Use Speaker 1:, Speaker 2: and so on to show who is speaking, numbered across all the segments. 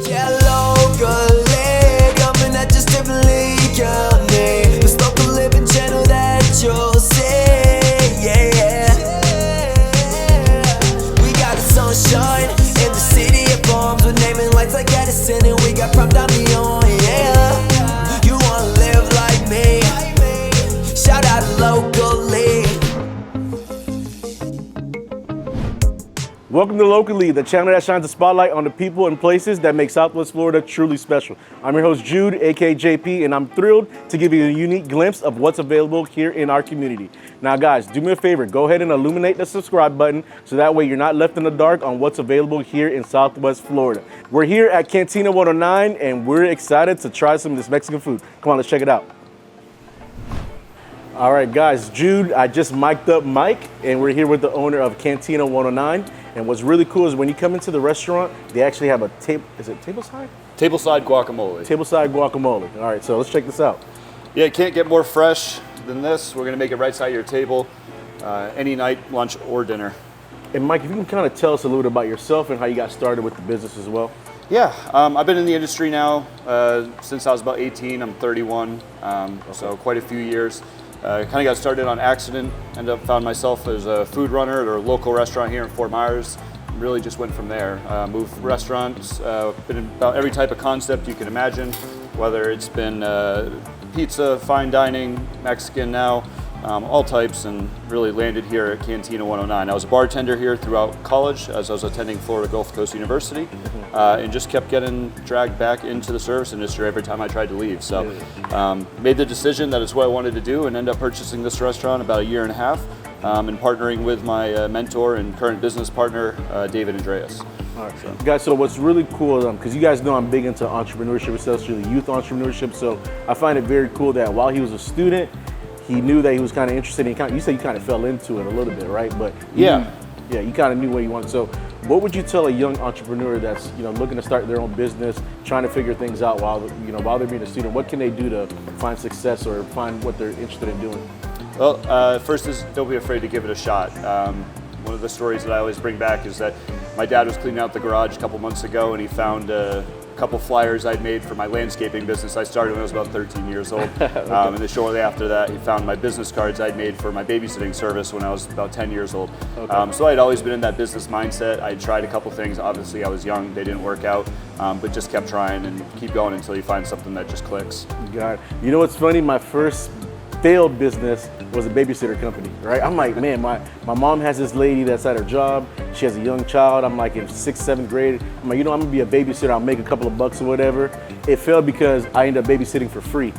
Speaker 1: Yeah, LocaLEE, coming at you still legally. This local living channel that you'll see. Yeah. We got the sunshine in the city of palms. We're naming lights like Edison, and we got prop down beyond. Yeah, you wanna live like me? Shout out to LocaLEE.
Speaker 2: Welcome to LocaLEE, the channel that shines a spotlight on the people and places that make Southwest Florida truly special. I'm your host, Jude, aka JP, and I'm thrilled to give you a unique glimpse of what's available here in our community. Now guys, do me a favor, go ahead and illuminate the subscribe button so that way you're not left in the dark on what's available here in Southwest Florida. We're here at Cantina 109 and we're excited to try some of this Mexican food. Come on, let's check it out. All right guys, Jude, I just mic'd up Mike and we're here with the owner of Cantina 109. And what's really cool is when you come into the restaurant, they actually have a is it tableside?
Speaker 3: Tableside guacamole.
Speaker 2: Tableside guacamole. All right, so let's check this out.
Speaker 3: Yeah, you can't get more fresh than this. We're gonna make it right side of your table, any night, lunch or dinner.
Speaker 2: And Mike, if you can kind of tell us a little bit about yourself and how you got started with the business as well.
Speaker 3: Yeah, I've been in the industry now since I was about 18. I'm 31, so quite a few years. Kind of got started on accident, ended up found myself as a food runner at a local restaurant here in Fort Myers. Really just went from there. Moved restaurants, been in about every type of concept you can imagine, whether it's been pizza, fine dining, Mexican now, all types, and really landed here at Cantina 109. I was a bartender here throughout college as I was attending Florida Gulf Coast University, and just kept getting dragged back into the service industry every time I tried to leave. So made the decision that it's what I wanted to do and ended up purchasing this restaurant about a year and a half and partnering with my mentor and current business partner, David Andreas.
Speaker 2: All right, so. Guys, so what's really cool, because you guys know I'm big into entrepreneurship, especially youth entrepreneurship, so I find it very cool that while he was a student, he knew that he was kind of interested in, you said you kind of fell into it a little bit, right? But you kind of knew what you wanted. So what would you tell a young entrepreneur that's looking to start their own business, trying to figure things out while they're being a student? What can they do to find success or find what they're interested in doing?
Speaker 3: Well, first is don't be afraid to give it a shot. One of the stories that I always bring back is that my dad was cleaning out the garage a couple months ago and he found a couple flyers I'd made for my landscaping business. I started when I was about 13 years old.
Speaker 2: Okay.
Speaker 3: And then shortly after that, he found my business cards I'd made for my babysitting service when I was about 10 years old. Okay. So I'd always been in that business mindset. I tried a couple things. Obviously, I was young. They didn't work out, but just kept trying and keep going until you find something that just clicks.
Speaker 2: Got it. You know what's funny? My first failed business was a babysitter company, right? I'm like, man, my mom has this lady that's at her job. She has a young child. I'm like in 6th, 7th grade. I'm like, I'm gonna be a babysitter. I'll make a couple of bucks or whatever. It failed because I ended up babysitting for free.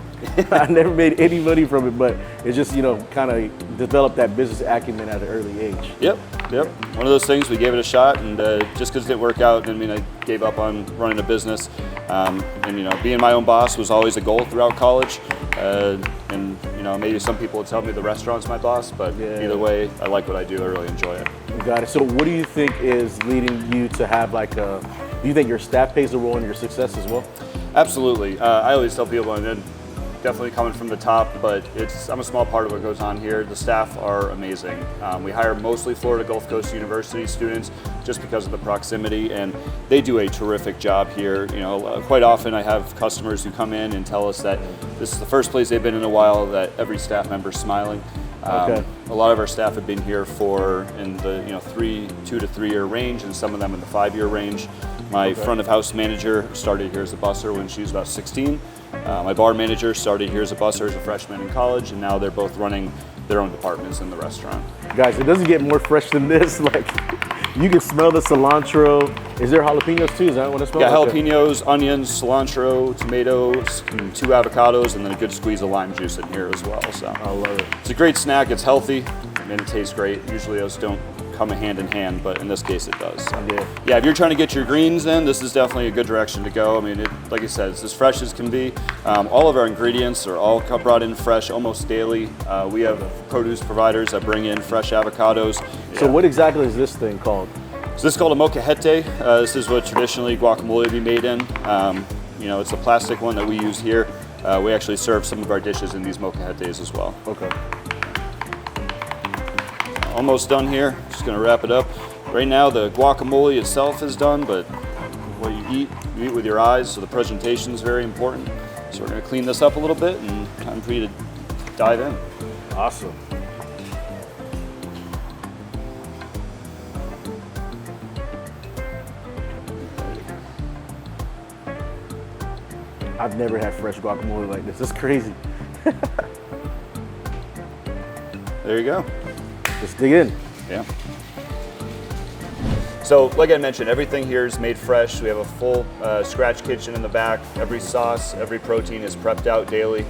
Speaker 2: I never made any money from it, but it just, kind of developed that business acumen at an early age.
Speaker 3: Yep. One of those things, we gave it a shot, and just because it didn't work out, didn't mean I gave up on running a business. And being my own boss was always a goal throughout college. And maybe some people would tell me the restaurant's my boss, but either way, I like what I do. I really enjoy it.
Speaker 2: Got it. So what do you think is leading you to have do you think your staff plays a role in your success as well?
Speaker 3: Absolutely. I always tell people, and definitely coming from the top, but I'm a small part of what goes on here. The staff are amazing. We hire mostly Florida Gulf Coast University students just because of the proximity, and they do a terrific job here. Quite often I have customers who come in and tell us that this is the first place they've been in a while that every staff member's smiling. A lot of our staff have been here for in the 2 to 3 year range, and some of them in the 5-year range. My front of house manager started here as a busser when she was about 16. My bar manager started here as a busser as a freshman in college, and now they're both running their own departments in the restaurant.
Speaker 2: Guys, it doesn't get more fresh than this. Like, you can smell the cilantro. Is there jalapenos too? Is that what it smells like?
Speaker 3: Yeah, jalapenos, onions, cilantro, tomatoes, 2 avocados, and then a good squeeze of lime juice in here as well. So
Speaker 2: I love it.
Speaker 3: It's a great snack. It's healthy, and it tastes great. Usually those don't come hand in hand, but in this case it does. So, yeah, if you're trying to get your greens in, this is definitely a good direction to go. I mean, like I said, it's as fresh as can be. All of our ingredients are all brought in fresh almost daily. We have produce providers that bring in fresh avocados.
Speaker 2: So what exactly is this thing called?
Speaker 3: So this is called a molcajete. This is what traditionally guacamole would be made in. It's a plastic one that we use here. We actually serve some of our dishes in these molcajetes as well.
Speaker 2: Okay.
Speaker 3: Almost done here. Just gonna wrap it up. Right now the guacamole itself is done, but what you eat with your eyes, so the presentation is very important. So we're gonna clean this up a little bit and time for you to dive in.
Speaker 2: Awesome. I've never had fresh guacamole like this. It's crazy.
Speaker 3: There you go.
Speaker 2: Let's dig in.
Speaker 3: Yeah. So, like I mentioned, everything here is made fresh. We have a full scratch kitchen in the back. Every sauce, every protein is prepped out daily.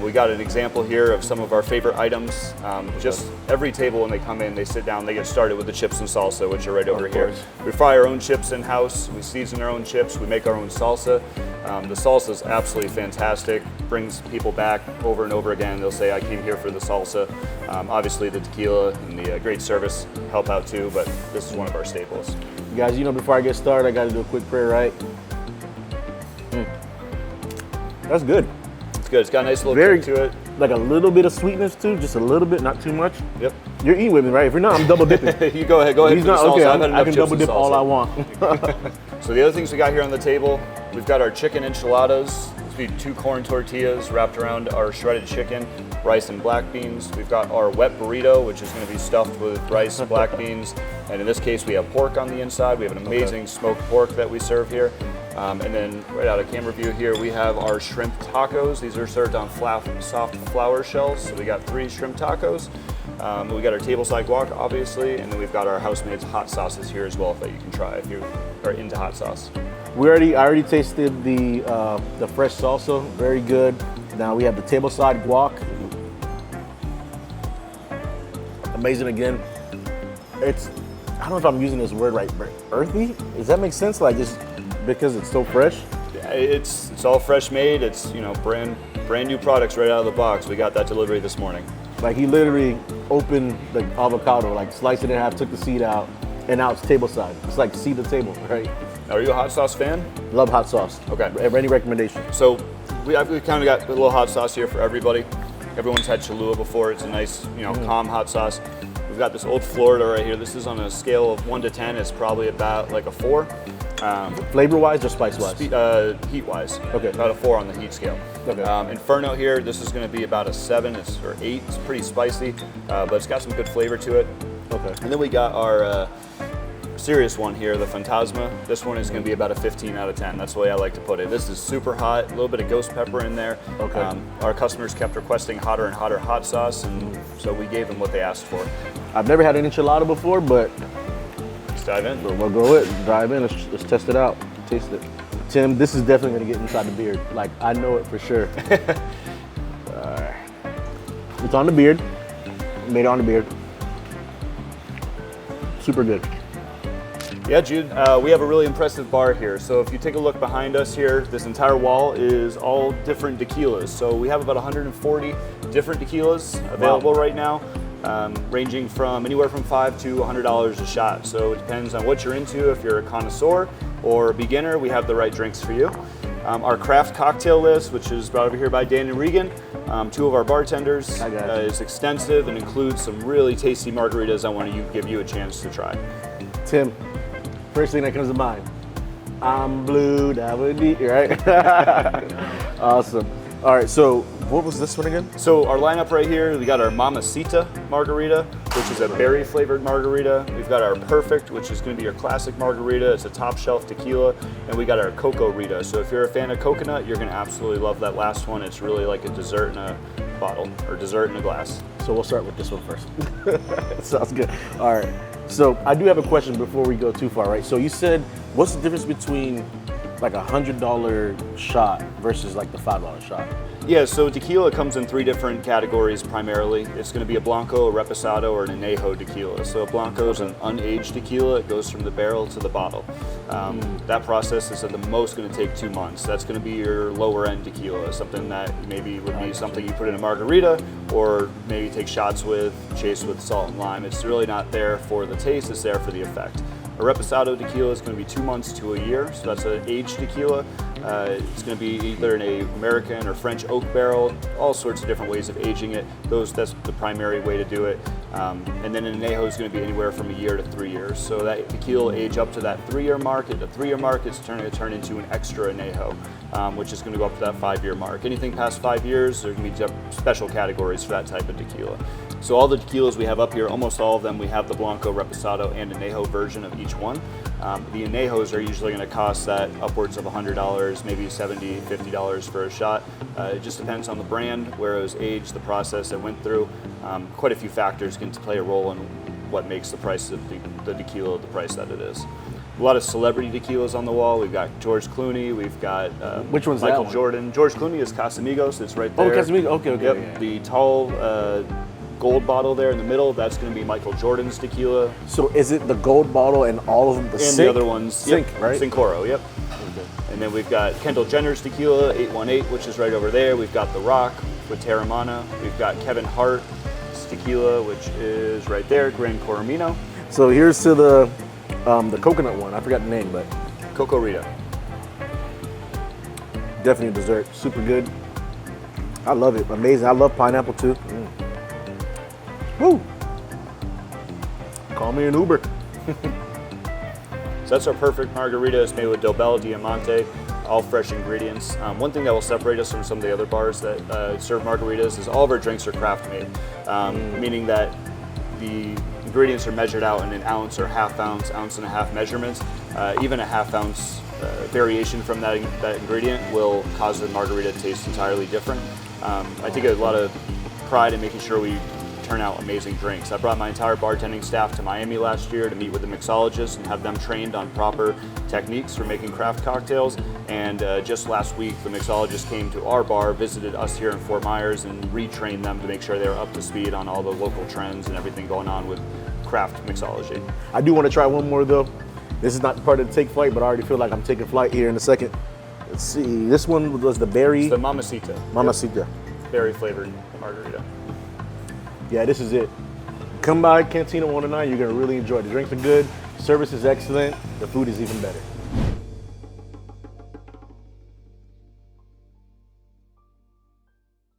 Speaker 3: We got an example here of some of our favorite items. Just every table when they come in, they sit down, they get started with the chips and salsa, which are right over here. We fry our own chips in-house. We season our own chips. We make our own salsa. The salsa is absolutely fantastic. Brings people back over and over again. They'll say, I came here for the salsa. Obviously the tequila and the great service help out too, but this is one of our staples.
Speaker 2: You guys, before I get started, I gotta do a quick prayer, right? That's good.
Speaker 3: It's good. It's got a nice little
Speaker 2: Very
Speaker 3: kick to it.
Speaker 2: Like a little bit of sweetness too, just a little bit, not too much.
Speaker 3: Yep.
Speaker 2: You're eating with me, right? If you're not, I'm double dipping.
Speaker 3: You go ahead. Go ahead.
Speaker 2: He's
Speaker 3: for the
Speaker 2: not
Speaker 3: salsa.
Speaker 2: okay.
Speaker 3: I've had
Speaker 2: I
Speaker 3: enough
Speaker 2: can
Speaker 3: chips
Speaker 2: double
Speaker 3: and
Speaker 2: dip all
Speaker 3: salsa.
Speaker 2: I want.
Speaker 3: So the other things we got here on the table, we've got our chicken enchiladas. This would be 2 corn tortillas wrapped around our shredded chicken, rice and black beans. We've got our wet burrito, which is going to be stuffed with rice, black beans, and in this case we have pork on the inside. We have an amazing smoked pork that we serve here. And then right out of camera view here, we have our shrimp tacos. These are served on soft flour shells. So we got 3 shrimp tacos. We got our tableside guac, obviously, and then we've got our house-made hot sauces here as well that you can try if you are into hot sauce.
Speaker 2: I already tasted the fresh salsa, very good. Now we have the tableside guac. Amazing again. It's, I don't know if I'm using this word right, but earthy? Does that make sense? Like just because it's so fresh?
Speaker 3: It's all fresh made. It's brand new products right out of the box. We got that delivery this morning.
Speaker 2: Like he literally opened the avocado, like sliced it in half, took the seed out, and now it's tableside. It's like seed to table, right?
Speaker 3: Are you a hot sauce fan?
Speaker 2: Love hot sauce.
Speaker 3: Okay.
Speaker 2: Any recommendation?
Speaker 3: So we kind of got a little hot sauce here for everybody. Everyone's had Cholula before. It's a nice, calm hot sauce. We've got this Old Florida right here. This is on a scale of 1 to 10. It's probably about like a 4.
Speaker 2: Flavor-wise or spice-wise?
Speaker 3: Heat-wise.
Speaker 2: Okay.
Speaker 3: About a 4 on the heat scale.
Speaker 2: Okay.
Speaker 3: Inferno here, this is going to be about a 7 or 8. It's pretty spicy, but it's got some good flavor to it.
Speaker 2: Okay.
Speaker 3: And then we got our serious one here, the Fantasma. This one is going to be about a 15 out of 10. That's the way I like to put it. This is super hot, a little bit of ghost pepper in there.
Speaker 2: Okay.
Speaker 3: Our customers kept requesting hotter and hotter hot sauce, and so we gave them what they asked for.
Speaker 2: I've never had an enchilada before, but
Speaker 3: Let's dive in.
Speaker 2: we'll go it. Dive in. Let's test it out. Taste it. Tim, this is definitely gonna get inside the beard. Like I know it for sure. Alright. It's on the beard. Made it on the beard. Super good.
Speaker 3: Yeah, Jude, we have a really impressive bar here. So if you take a look behind us here, this entire wall is all different tequilas. So we have about 140 different tequilas available right now, ranging from anywhere from $5 to $100 a shot. So it depends on what you're into. If you're a connoisseur or a beginner, we have the right drinks for you. Our craft cocktail list, which is brought over here by Dan and Regan, 2 of our bartenders, is extensive and includes some really tasty margaritas I want to give you a chance to try.
Speaker 2: Tim, first thing that comes to mind. I'm blue, that would be, right? Awesome. All right, so what was this one again?
Speaker 3: So our lineup right here, we got our Mamacita Margarita, which is a berry flavored margarita. We've got our Perfect, which is going to be your classic margarita. It's a top shelf tequila. And we got our Coco Rita. So if you're a fan of coconut, you're going to absolutely love that last one. It's really like a dessert in a bottle or dessert in a glass.
Speaker 2: So we'll start with this one first. Sounds good. All right. So I do have a question before we go too far, right? So you said, what's the difference between like $100 shot versus like the $5 shot?
Speaker 3: Yeah, so tequila comes in 3 different categories primarily. It's going to be a Blanco, a Reposado, or an Añejo tequila. So a Blanco is an unaged tequila. It goes from the barrel to the bottle. That process is at the most going to take 2 months. That's going to be your lower end tequila, something that maybe would be something you put in a margarita or maybe take shots with, chase with salt and lime. It's really not there for the taste, it's there for the effect. A Reposado tequila is going to be 2 months to a year, so that's an aged tequila. It's going to be either in a American or French oak barrel, all sorts of different ways of aging it. That's the primary way to do it. And then an añejo is going to be anywhere from a year to 3 years. So that tequila will age up to that 3-year mark. At the 3-year mark, it's going to turn into an extra añejo, which is going to go up to that 5-year mark. Anything past 5 years, there can be special categories for that type of tequila. So all the tequilas we have up here, almost all of them, we have the Blanco, Reposado, and Añejo version of each one. The Añejos are usually going to cost that upwards of $100, maybe $70, $50 for a shot. It just depends on the brand, where it was aged, the process it went through. Quite a few factors can play a role in what makes the price of the tequila the price that it is. A lot of celebrity tequilas on the wall. We've got George Clooney. We've got
Speaker 2: Which one's
Speaker 3: Michael
Speaker 2: that one?
Speaker 3: Jordan. George Clooney is Casamigos. It's right there.
Speaker 2: Oh, Casamigos. Okay.
Speaker 3: Yep.
Speaker 2: Yeah.
Speaker 3: The tall gold bottle there in the middle, that's going to be Michael Jordan's tequila.
Speaker 2: So is it the gold bottle and all of them the
Speaker 3: And
Speaker 2: sink?
Speaker 3: the other ones,
Speaker 2: Sink,
Speaker 3: yep,
Speaker 2: right?
Speaker 3: Cincoro, yep.
Speaker 2: Okay.
Speaker 3: And then we've got Kendall Jenner's tequila, 818, which is right over there. We've got The Rock with Terramana. We've got Kevin Hart's tequila, which is right there, Gran Coromino.
Speaker 2: So here's to the coconut one. I forgot the name, but
Speaker 3: Coco Rita.
Speaker 2: definitely a dessert. Super good. I love it. Amazing. I love pineapple too. Woo! Call me an Uber.
Speaker 3: So that's our perfect margarita. It's made with Dobel Diamante, all fresh ingredients. One thing that will separate us from some of the other bars that serve margaritas is all of our drinks are craft made, meaning that the ingredients are measured out in an ounce or half ounce, ounce and a half measurements. Even a half ounce variation from that ingredient will cause the margarita to taste entirely different. I take a lot of pride in making sure we turn out amazing drinks. I brought my entire bartending staff to Miami last year to meet with the mixologists and have them trained on proper techniques for making craft cocktails. And just last week, the mixologist came to our bar, visited us here in Fort Myers, and retrained them to make sure they were up to speed on all the local trends and everything going on with craft mixology.
Speaker 2: I do want to try one more though. This is not part of the take flight, but I already feel like I'm taking flight here in a second. Let's see. This one was the berry.
Speaker 3: It's the Mamacita.
Speaker 2: Mamacita.
Speaker 3: Berry flavored margarita.
Speaker 2: Yeah, this is it. Come by Cantina 109. You're gonna really enjoy it. The drinks are good. Service is excellent. The food is even better.